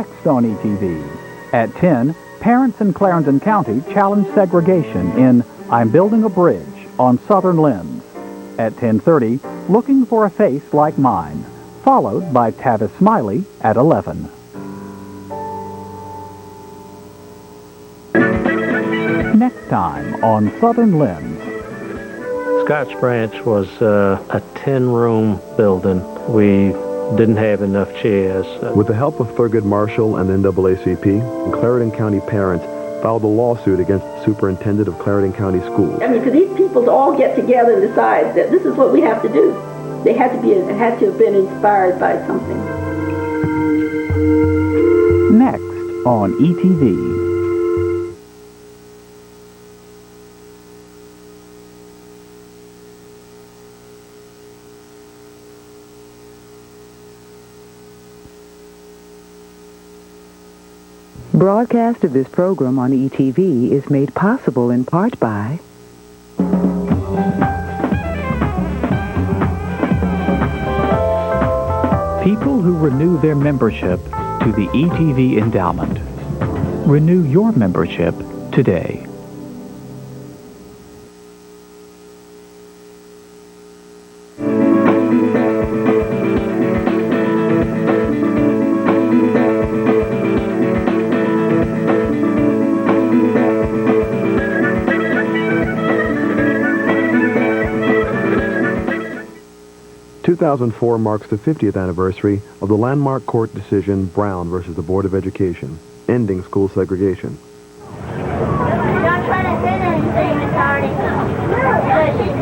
Next on ETV. At 10, parents in Clarendon County challenge segregation in I'm Building a Bridge on Southern Lens. At 10:30, Looking for a Face Like Mine, followed by Tavis Smiley at 11. Next time on Southern Lens. Scotch Branch was a 10-room building. We didn't have enough chairs. With the help of Thurgood Marshall and the NAACP, Clarendon County parents filed a lawsuit against the superintendent of Clarendon County Schools. I mean, for these people to all get together and decide that this is what we have to do, they had to have been inspired by something. Next on ETV. Broadcast of this program on ETV is made possible in part by people who renew their membership to the ETV Endowment. Renew your membership today. Two 2004 marks the 50th anniversary of the landmark court decision Brown versus the Board of Education, ending school segregation. Don't try to say anything, Miss Hardy. She's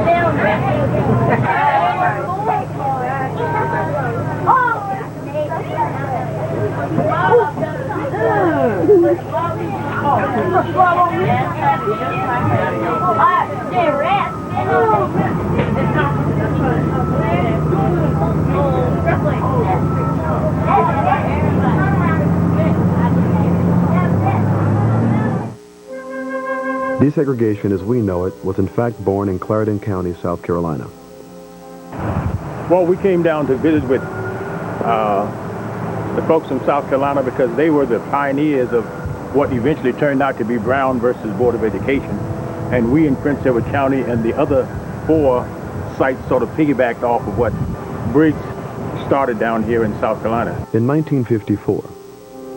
Desegregation as we know it was in fact born in Clarendon County, South Carolina. Well, we came down to visit with the folks from South Carolina because they were the pioneers of what eventually turned out to be Brown versus Board of Education. And we in Prince Edward County and the other 4 sites sort of piggybacked off of what Briggs started down here in South Carolina. In 1954,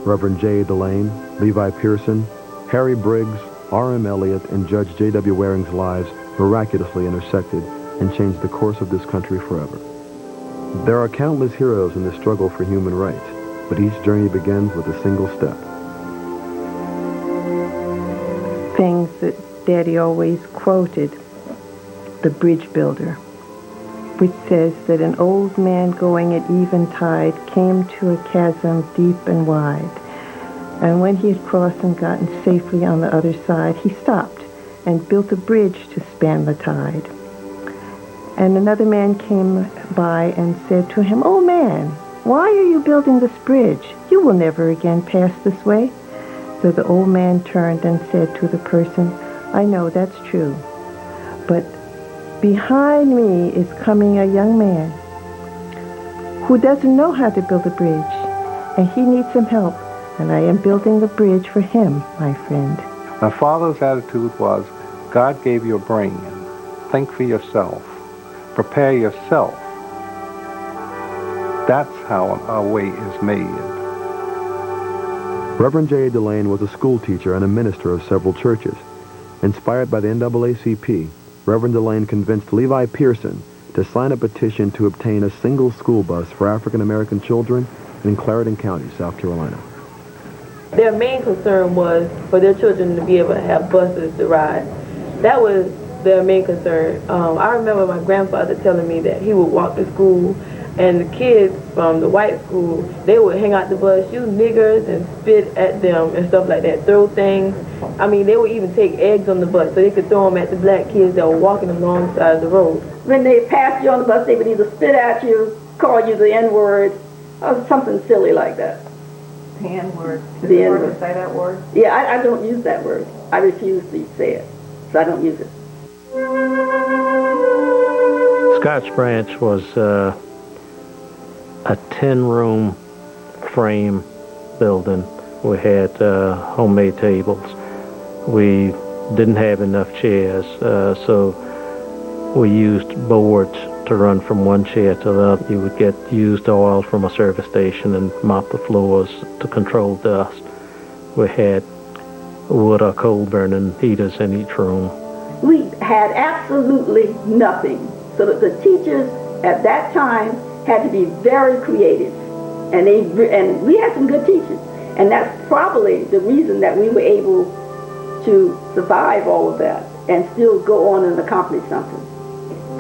Reverend J. Delane, Levi Pearson, Harry Briggs, R.M. Eliot, and Judge J.W. Waring's lives miraculously intersected and changed the course of this country forever. There are countless heroes in the struggle for human rights, but each journey begins with a single step. Things that Daddy always quoted, the bridge builder, which says that an old man going at eventide came to a chasm deep and wide. And when he had crossed and gotten safely on the other side, he stopped and built a bridge to span the tide. And another man came by and said to him, "Oh man, why are you building this bridge? You will never again pass this way." So the old man turned and said to the person, "I know that's true, but behind me is coming a young man who doesn't know how to build a bridge, and he needs some help. And I am building the bridge for him, my friend." My father's attitude was, God gave you a brain. Think for yourself. Prepare yourself. That's how our way is made. Reverend J. Delane was a school teacher and a minister of several churches. Inspired by the NAACP, Reverend Delane convinced Levi Pearson to sign a petition to obtain a single school bus for African American children in Clarendon County, South Carolina. Their main concern was for their children to be able to have buses to ride. That was their main concern. I remember my grandfather telling me that he would walk to school and the kids from the white school, they would hang out the bus, you niggers, and spit at them and stuff like that, throw things. I mean, they would even take eggs on the bus so they could throw them at the black kids that were walking alongside the road. When they passed you on the bus, they would either spit at you, call you the N-word, or something silly like that. The N-word. Is The it hard N-word. to say that word? Yeah, I don't use that word. I refuse to say it, so I don't use it. Scotch Branch was a 10-room frame building. We had homemade tables. We didn't have enough chairs, so we used boards to run from one chair to the other. You would get used oil from a service station and mop the floors to control dust. We had wood or coal burning heaters in each room. We had absolutely nothing. So that the teachers at that time had to be very creative. And we had some good teachers. And that's probably the reason that we were able to survive all of that and still go on and accomplish something.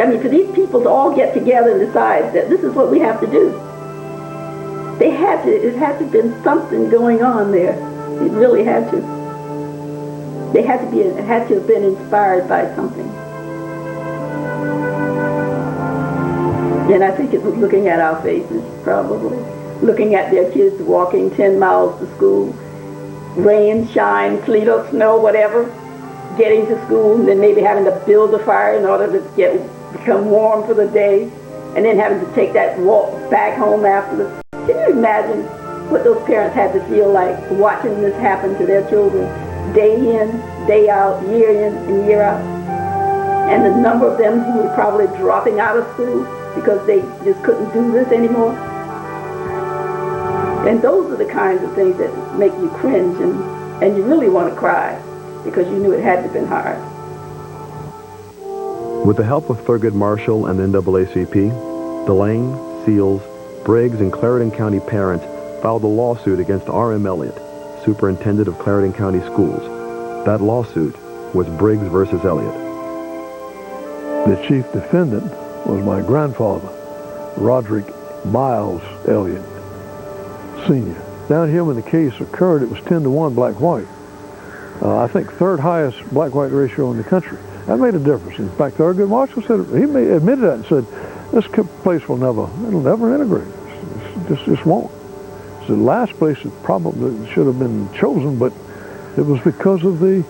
I mean, for these people to all get together and decide that this is what we have to do. It had to have been something going on there. It really had to. It had to have been inspired by something. And I think it was looking at our faces, probably. Looking at their kids walking 10 miles to school, rain, shine, sleet or snow, whatever, getting to school, and then maybe having to build a fire in order to become warm for the day, and then having to take that walk back home afterwards. Can you imagine what those parents had to feel like watching this happen to their children day in, day out, year in and year out? And the number of them who were probably dropping out of school because they just couldn't do this anymore. And those are the kinds of things that make you cringe and you really want to cry because you knew it had to have been hard. With the help of Thurgood Marshall and the NAACP, Delane, Seals, Briggs, and Clarendon County parents filed a lawsuit against R.M. Elliott, superintendent of Clarendon County Schools. That lawsuit was Briggs versus Elliott. The chief defendant was my grandfather, Roderick Miles Elliott, Sr. Down here when the case occurred, it was 10-to-1 black-white. I think third highest black-white ratio in the country. That made a difference. In fact, Thurgood Marshall said, admitted that and said, this place will never integrate. It just won't. It's the last place that probably should have been chosen, but it was because of the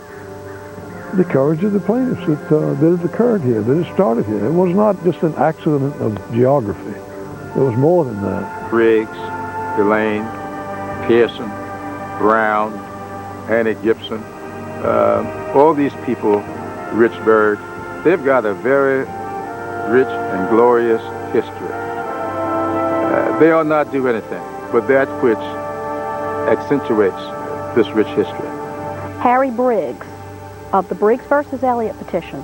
courage of the plaintiffs that it occurred here, that it started here. It was not just an accident of geography. It was more than that. Briggs, Delane, Pearson, Brown, Annie Gibson, all these people, Richburg, they've got a very rich and glorious history. They ought not do anything but that which accentuates this rich history. Harry Briggs of the Briggs versus Elliott petition,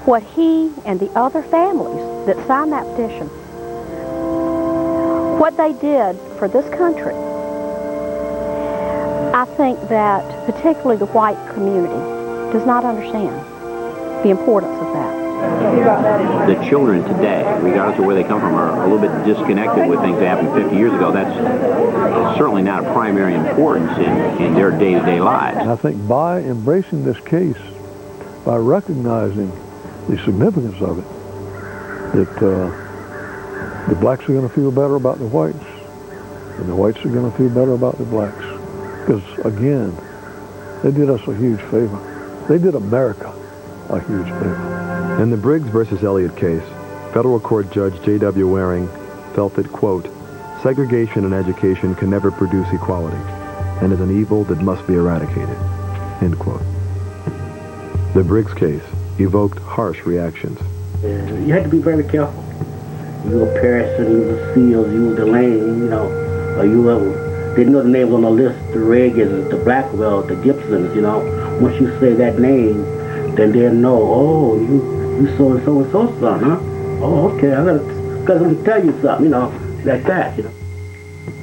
what he and the other families that signed that petition, what they did for this country, I think that particularly the white community does not understand the importance of that. The children today, regardless of where they come from, are a little bit disconnected with things that happened 50 years ago. That's certainly not of primary importance in their day-to-day lives. And I think by embracing this case, by recognizing the significance of it, that the blacks are going to feel better about the whites, and the whites are going to feel better about the blacks. Because, again, they did us a huge favor. They did America a huge favor. In the Briggs versus Elliott case, federal court judge J.W. Waring felt that, quote, segregation in education can never produce equality and is an evil that must be eradicated, end quote. The Briggs case evoked harsh reactions. You had to be very careful. You were Pearson, you were Seals, you were Delane, or you didn't know the names on the list, the Reagans, the Blackwell, the Gibsons, Once you say that name, then they'll know, oh, you so-and-so and so son, huh? Oh, okay, I gotta tell you something, like that,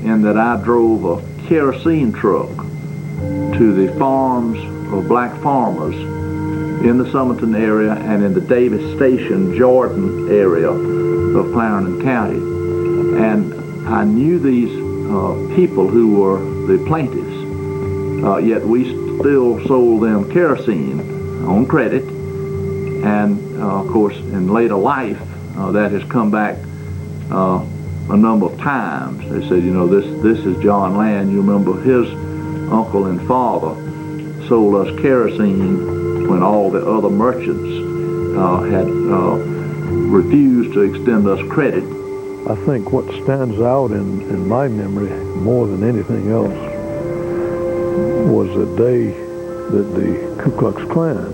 And that I drove a kerosene truck to the farms of black farmers in the Summerton area and in the Davis Station, Jordan area of Clarendon County. And I knew these people who were the plaintiffs, yet we still sold them kerosene on credit. And of course, in later life, that has come back a number of times. They said, this is John Land. You remember his uncle and father sold us kerosene when all the other merchants had refused to extend us credit. I think what stands out in my memory more than anything else was a day that the Ku Klux Klan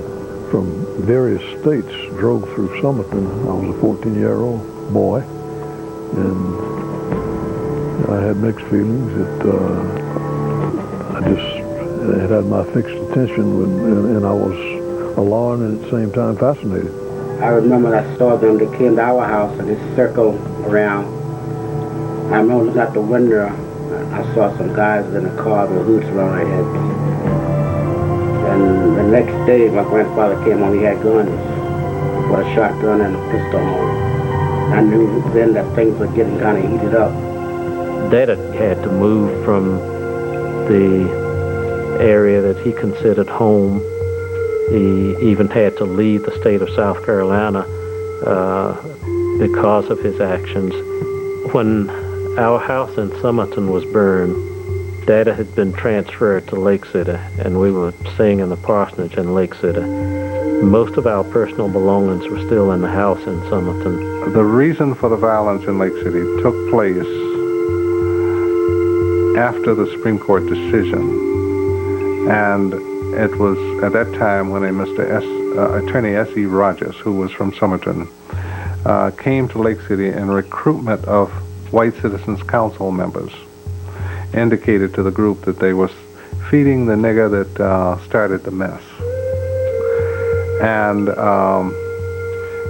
from various states drove through Somerton. I was a 14-year-old boy, and I had mixed feelings. It had my fixed attention, and I was alarmed and at the same time fascinated. I remember when I saw them, they came to our house and they circled around. I remember looking out the window, I saw some guys in a car with hoods around their heads. And the next day, my grandfather came home, he had guns, with a shotgun and a pistol on. I knew then that things were getting kind of heated up. Dad had to move from the area that he considered home. He even had to leave the state of South Carolina because of his actions. When our house in Somerton was burned, Dad had been transferred to Lake City, and we were staying in the parsonage in Lake City. Most of our personal belongings were still in the house in Somerton. The reason for the violence in Lake City took place after the Supreme Court decision. And it was at that time when Attorney S.E. Rogers, who was from Somerton, came to Lake City in recruitment of White Citizens Council members, indicated to the group that they was feeding the nigger that started the mess. And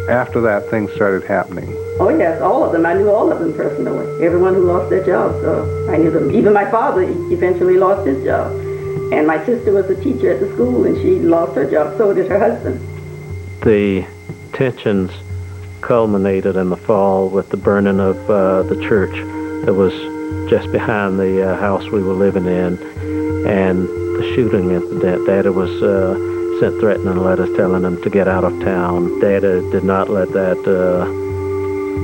after that, things started happening. Oh yes, all of them. I knew all of them personally. Everyone who lost their jobs, I knew them. Even my father eventually lost his job. And my sister was a teacher at the school, and she lost her job. So did her husband. The tensions culminated in the fall with the burning of the church that was just behind the house we were living in, and the shooting incident. Daddy was sent threatening letters telling him to get out of town. Daddy did not let that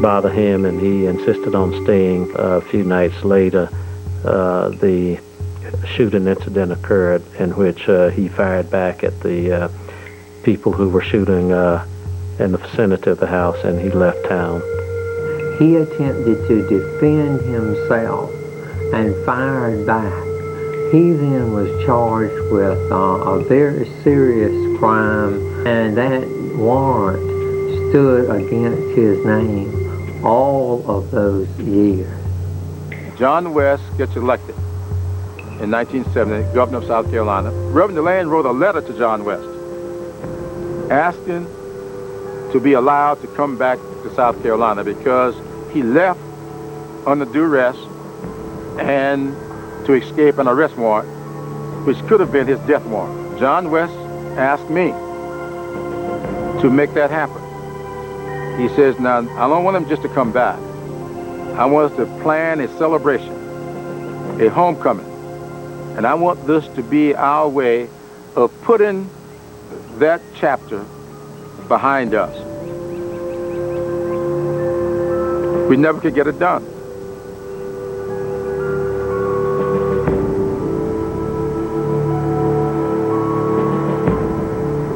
bother him, and he insisted on staying. A few nights later, the shooting incident occurred in which he fired back at the people who were shooting in the vicinity of the house, and he left town. He attempted to defend himself and fired back. He then was charged with a very serious crime, and that warrant stood against his name all of those years. John West gets elected in 1970, governor of South Carolina. Reverend DeLane wrote a letter to John West asking to be allowed to come back to South Carolina because he left under duress and to escape an arrest warrant, which could have been his death warrant. John West asked me to make that happen. He says, now, I don't want him just to come back. I want us to plan a celebration, a homecoming. And I want this to be our way of putting that chapter behind us. We never could get it done.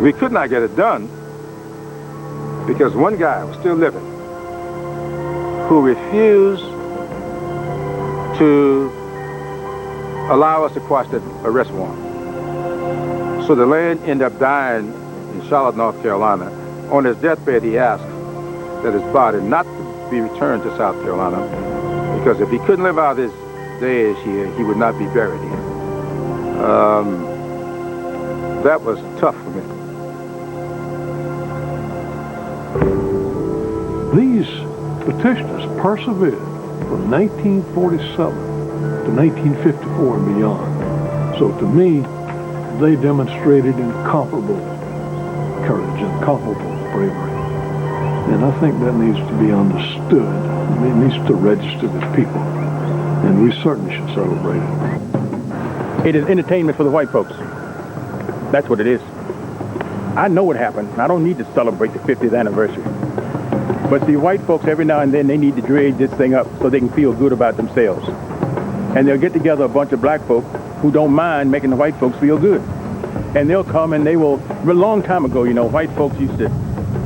We could not get it done because one guy was still living who refused to allow us to quash that arrest warrant. So DeLane ended up dying in Charlotte, North Carolina. On his deathbed, he asked that his body not to be returned to South Carolina because if he couldn't live out his days here, he would not be buried here. That was tough for me. These petitioners persevered from 1947 to 1954 and beyond. So to me, they demonstrated incomparable courage, incomparable bravery. And I think that needs to be understood. It needs to register with people. And we certainly should celebrate it. It is entertainment for the white folks. That's what it is. I know what happened. I don't need to celebrate the 50th anniversary. But the white folks, every now and then, they need to dredge this thing up so they can feel good about themselves. And they'll get together a bunch of black folk who don't mind making the white folks feel good. And they'll come and they will, a long time ago, you know, white folks used to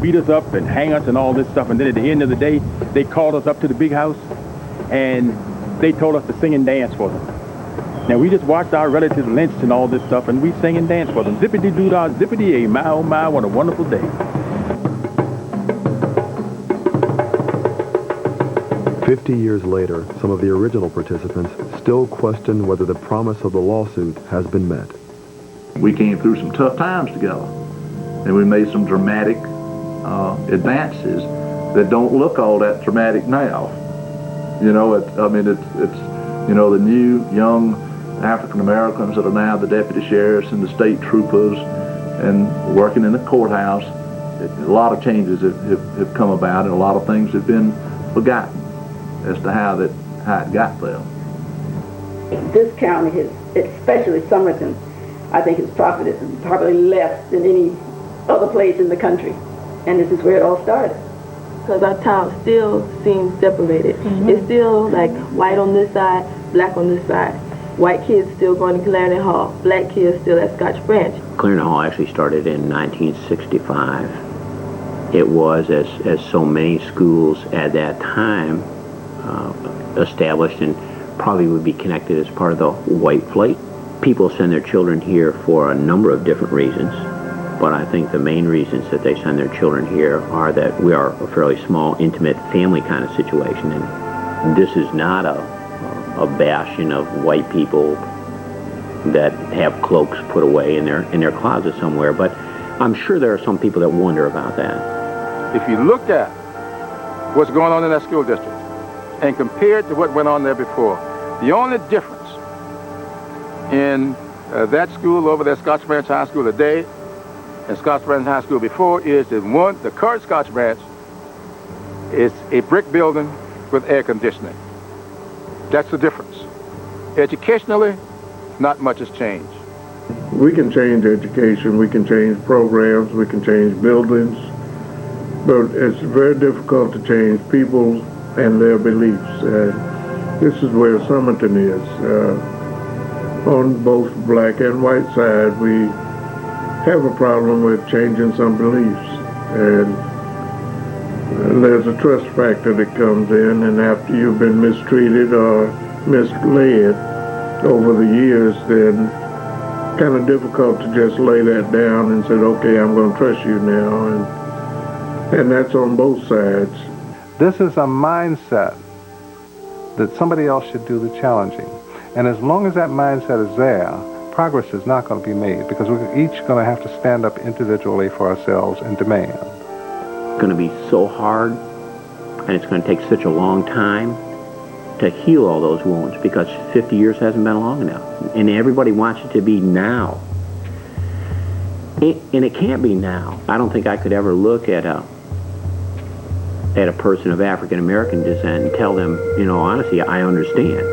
beat us up and hang us and all this stuff. And then at the end of the day, they called us up to the big house and they told us to sing and dance for them. Now, we just watched our relatives lynched and all this stuff, and we sing and dance for them. Zippity-doo-dah, zippity-yay, my, oh my, what a wonderful day. 50 years later, some of the original participants still question whether the promise of the lawsuit has been met. We came through some tough times together, and we made some dramatic advances that don't look all that dramatic now. You know, it's you know, the new young African Americans that are now the deputy sheriffs and the state troopers and working in the courthouse. A lot of changes have come about, and a lot of things have been forgotten as to how it got there. This county has, especially Somerton, I think has profited probably less than any other place in the country. And this is where it all started. Because our town still seems separated. It's still like white on this side, black on this side. White kids still going to Clarendon Hall, black kids still at Scotch Branch. Clarendon Hall actually started in 1965. It was, as so many schools at that time, established and probably would be connected as part of the white flight. People send their children here for a number of different reasons, but I think the main reasons that they send their children here are that we are a fairly small, intimate family kind of situation, and this is not a bastion of white people that have cloaks put away in their closet somewhere, but I'm sure there are some people that wonder about that. If you look at what's going on in that school district and compare it to what went on there before, the only difference in that school over there, Scotch Branch High School today, and Scotch Branch High School before, is that one, the current Scotch Branch is a brick building with air conditioning. That's the difference. Educationally, not much has changed. We can change education, we can change programs, we can change buildings, but it's very difficult to change people and their beliefs. This is where Somerton is. On both black and white side, we have a problem with changing some beliefs. And there's a trust factor that comes in, and after you've been mistreated or misled over the years, then kind of difficult to just lay that down and say, okay, I'm going to trust you now. And that's on both sides. This is a mindset that somebody else should do the challenging. And as long as that mindset is there, progress is not going to be made, because we're each going to have to stand up individually for ourselves and demand. It's going to be so hard, and it's going to take such a long time to heal all those wounds, because 50 years hasn't been long enough. And everybody wants it to be now. And it can't be now. I don't think I could ever look at a person of African American descent and tell them, you know, honestly, I understand.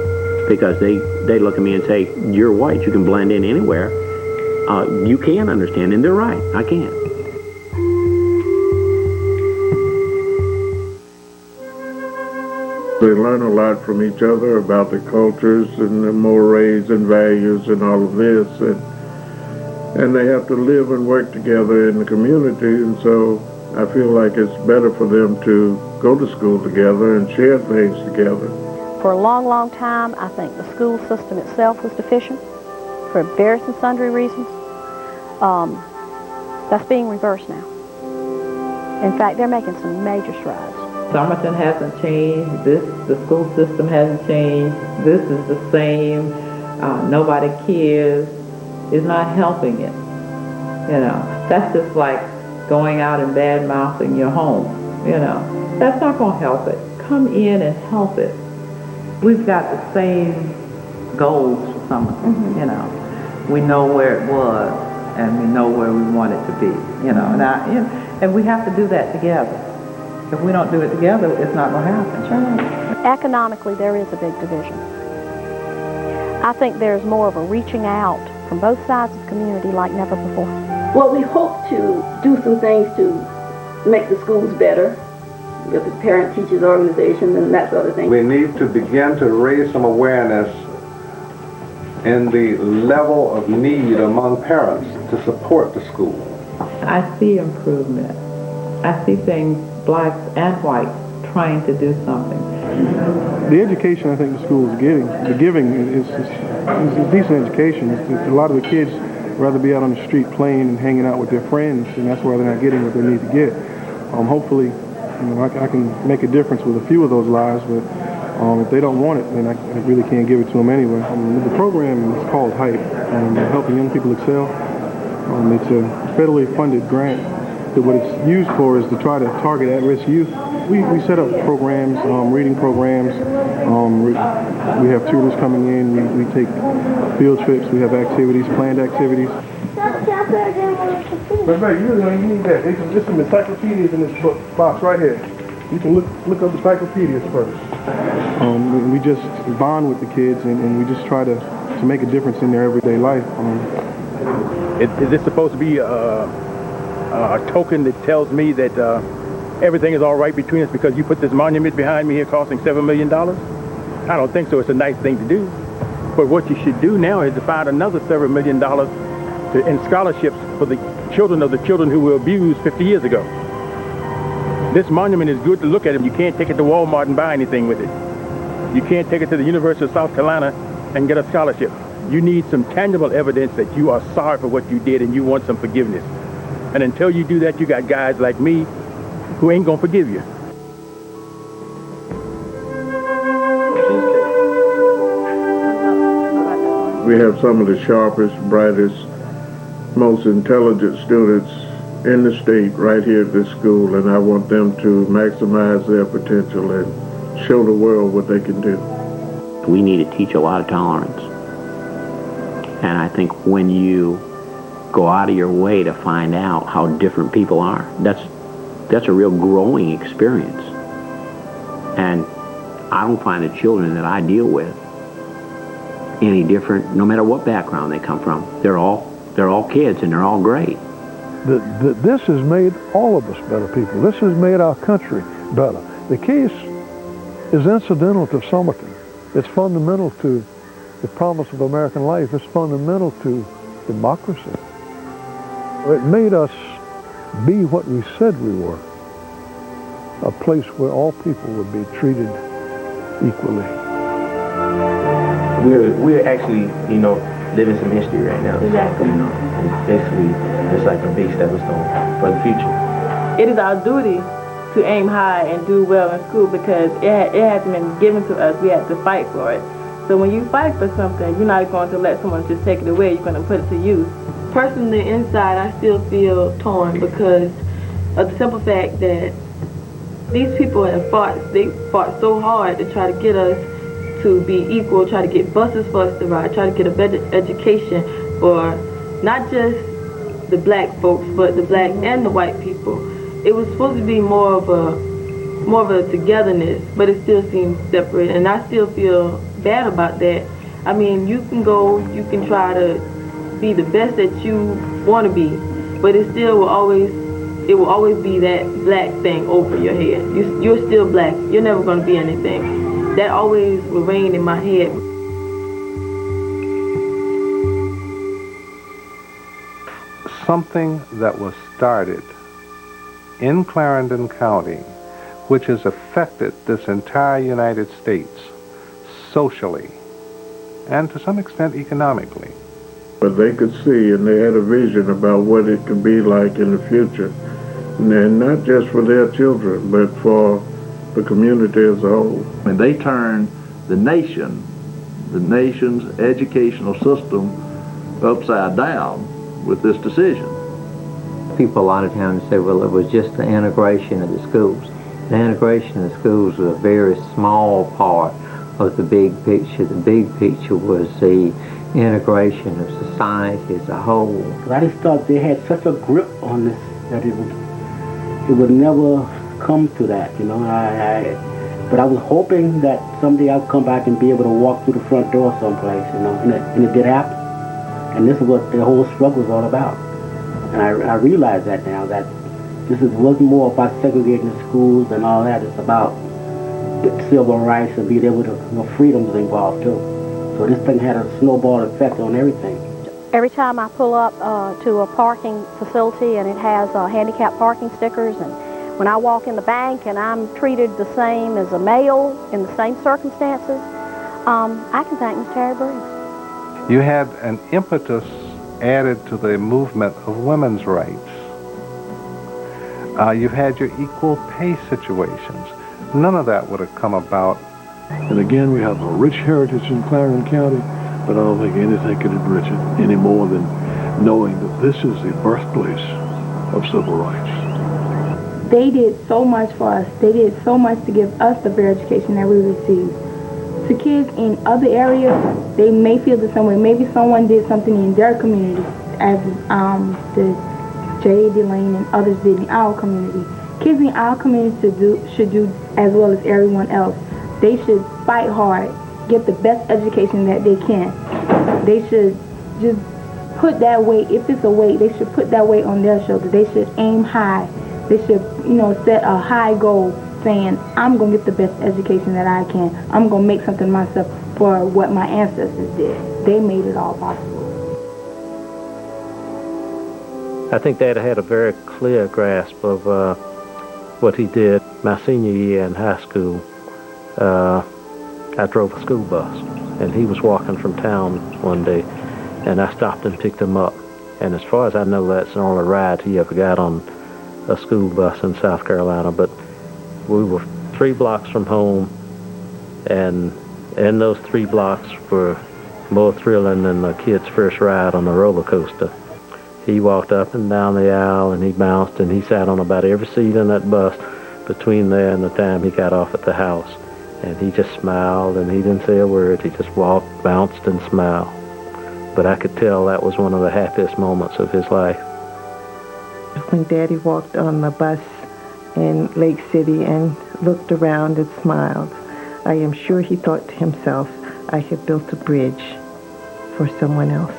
Because they look at me and say, you're white, you can blend in anywhere. You can understand, and they're right, I can't. They learn a lot from each other about the cultures and the mores and values and all of this, and they have to live and work together in the community, and so I feel like it's better for them to go to school together and share things together. For a long, long time, I think the school system itself was deficient for various and sundry reasons. That's being reversed now. In fact, they're making some major strides. Somerton hasn't changed. The school system hasn't changed. This is the same. Nobody cares. It's not helping it. You know, that's just like going out and bad-mouthing your home. You know, that's not going to help it. Come in and help it. We've got the same goals for Somerton, you know. We know where it was, and we know where we want it to be, you know. And we have to do that together. If we don't do it together, it's not going to happen. Economically, there is a big division. I think there's more of a reaching out from both sides of the community like never before. Well, we hope to do some things to make the schools better, with the parent-teachers organization and that sort of thing. We need to begin to raise some awareness in the level of need among parents to support the school. I see improvement. I see things, blacks and whites, trying to do something. The education I think the school is getting, the giving is a decent education. A lot of the kids rather be out on the street playing and hanging out with their friends, and that's why they're not getting what they need to get. Hopefully, I can make a difference with a few of those lives, but if they don't want it, then I really can't give it to them anyway. The program is called HYPE, Helping Young People Excel. It's a federally funded grant that what it's used for is to try to target at-risk youth. We set up programs, reading programs. We have tutors coming in. We take field trips. We have activities, planned activities. But you really need that. There's some encyclopedias in this box right here. You can look up encyclopedias first. We just bond with the kids, and we just try to make a difference in their everyday life. Is this supposed to be a token that tells me that everything is all right between us because you put this monument behind me here costing $7 million? I don't think so. It's a nice thing to do. But what you should do now is to find another $7 million in scholarships for the children of the children who were abused 50 years ago. This monument is good to look at. You can't take it to Walmart and buy anything with it. You can't take it to the University of South Carolina and get a scholarship. You need some tangible evidence that you are sorry for what you did and you want some forgiveness. And until you do that, you got guys like me who ain't gonna forgive you. We have some of the sharpest, brightest, most intelligent students in the state right here at this school, and I want them to maximize their potential and show the world what they can do. We need to teach a lot of tolerance. And I think when you go out of your way to find out how different people are, that's a real growing experience. And I don't find the children that I deal with any different, no matter what background they come from. They're all kids, and they're all great. This has made all of us better people. This has made our country better. The case is incidental to Somerton. It's fundamental to the promise of American life. It's fundamental to democracy. It made us be what we said we were, a place where all people would be treated equally. We're actually, living some history right now. Exactly. It's basically just like a big stepping stone for the future. It is our duty to aim high and do well in school because it hasn't been given to us. We have to fight for it. So when you fight for something, you're not going to let someone just take it away. You're going to put it to use. Personally, inside, I still feel torn because of the simple fact that these people have fought so hard to try to get us to be equal, try to get buses for us to ride, try to get a better education for not just the black folks, but the black and the white people. It was supposed to be more of a togetherness, but it still seems separate, and I still feel bad about that. I mean, you can try to be the best that you want to be, but it will always be that black thing over your head. You're still black. You're never going to be anything. That always will reign in my head. Something that was started in Clarendon County, which has affected this entire United States socially and to some extent economically. But they could see and they had a vision about what it could be like in the future. And not just for their children, but for the community as a whole. And they turned the nation's educational system upside down with this decision. People a lot of times say, well, it was just the integration of the schools. The integration of the schools was a very small part of the big picture. The big picture was the integration of society as a whole. I just thought they had such a grip on this that it would never come to that, but I was hoping that someday I'd come back and be able to walk through the front door someplace, and it did happen. And this is what the whole struggle is all about. And I realize that now, that this wasn't more about segregating the schools and all that. It's about civil rights and being able to, freedoms involved too. So this thing had a snowball effect on everything. Every time I pull up to a parking facility and it has handicap parking stickers, and When I walk in the bank and I'm treated the same as a male in the same circumstances, I can thank Mr. Harry Briggs. You had an impetus added to the movement of women's rights. You've had your equal pay situations. None of that would have come about. And again, we have a rich heritage in Clarendon County, but I don't think anything could enrich it any more than knowing that this is the birthplace of civil rights. They did so much for us. They did so much to give us the fair education that we received. To kids in other areas, they may feel the same way. Maybe someone did something in their community, as the J.A. Lane and others did in our community. Kids in our community should do as well as everyone else. They should fight hard, get the best education that they can. They should just put that weight, if it's a weight, they should put that weight on their shoulders. They should aim high. They should, set a high goal saying, I'm going to get the best education that I can. I'm going to make something myself for what my ancestors did. They made it all possible. I think Dad had a very clear grasp of what he did. My senior year in high school, I drove a school bus, and he was walking from town one day, and I stopped and picked him up. And as far as I know, that's the only ride he ever got on a school bus in South Carolina. But we were 3 blocks from home, and in those 3 blocks were more thrilling than a kid's first ride on a roller coaster. He walked up and down the aisle, and he bounced, and he sat on about every seat in that bus between there and the time he got off at the house. And he just smiled, and he didn't say a word. He just walked, bounced, and smiled. But I could tell that was one of the happiest moments of his life. When Daddy walked on the bus in Lake City and looked around and smiled, I am sure he thought to himself, I have built a bridge for someone else.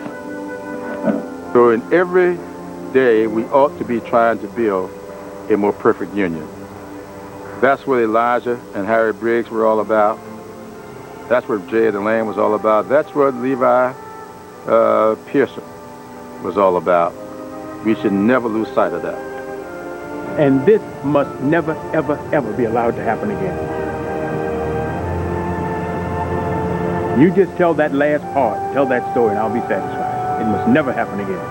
So in every day, we ought to be trying to build a more perfect union. That's what Elijah and Harry Briggs were all about. That's what J.A. Delane was all about. That's what Levi Pearson was all about. We should never lose sight of that. And this must never, ever, ever be allowed to happen again. You just tell that last part, tell that story, and I'll be satisfied. It must never happen again.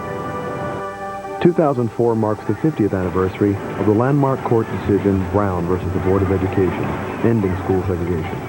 2004 marks the 50th anniversary of the landmark court decision Brown versus the Board of Education, ending school segregation.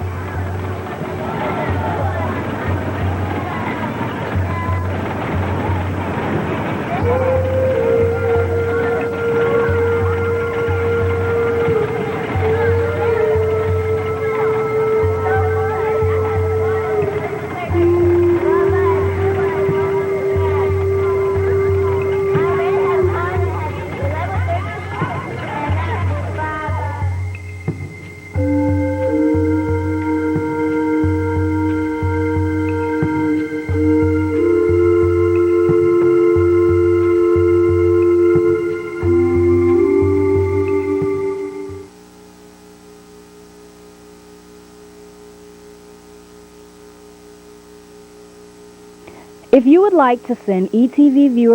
If you would like to send ETV viewers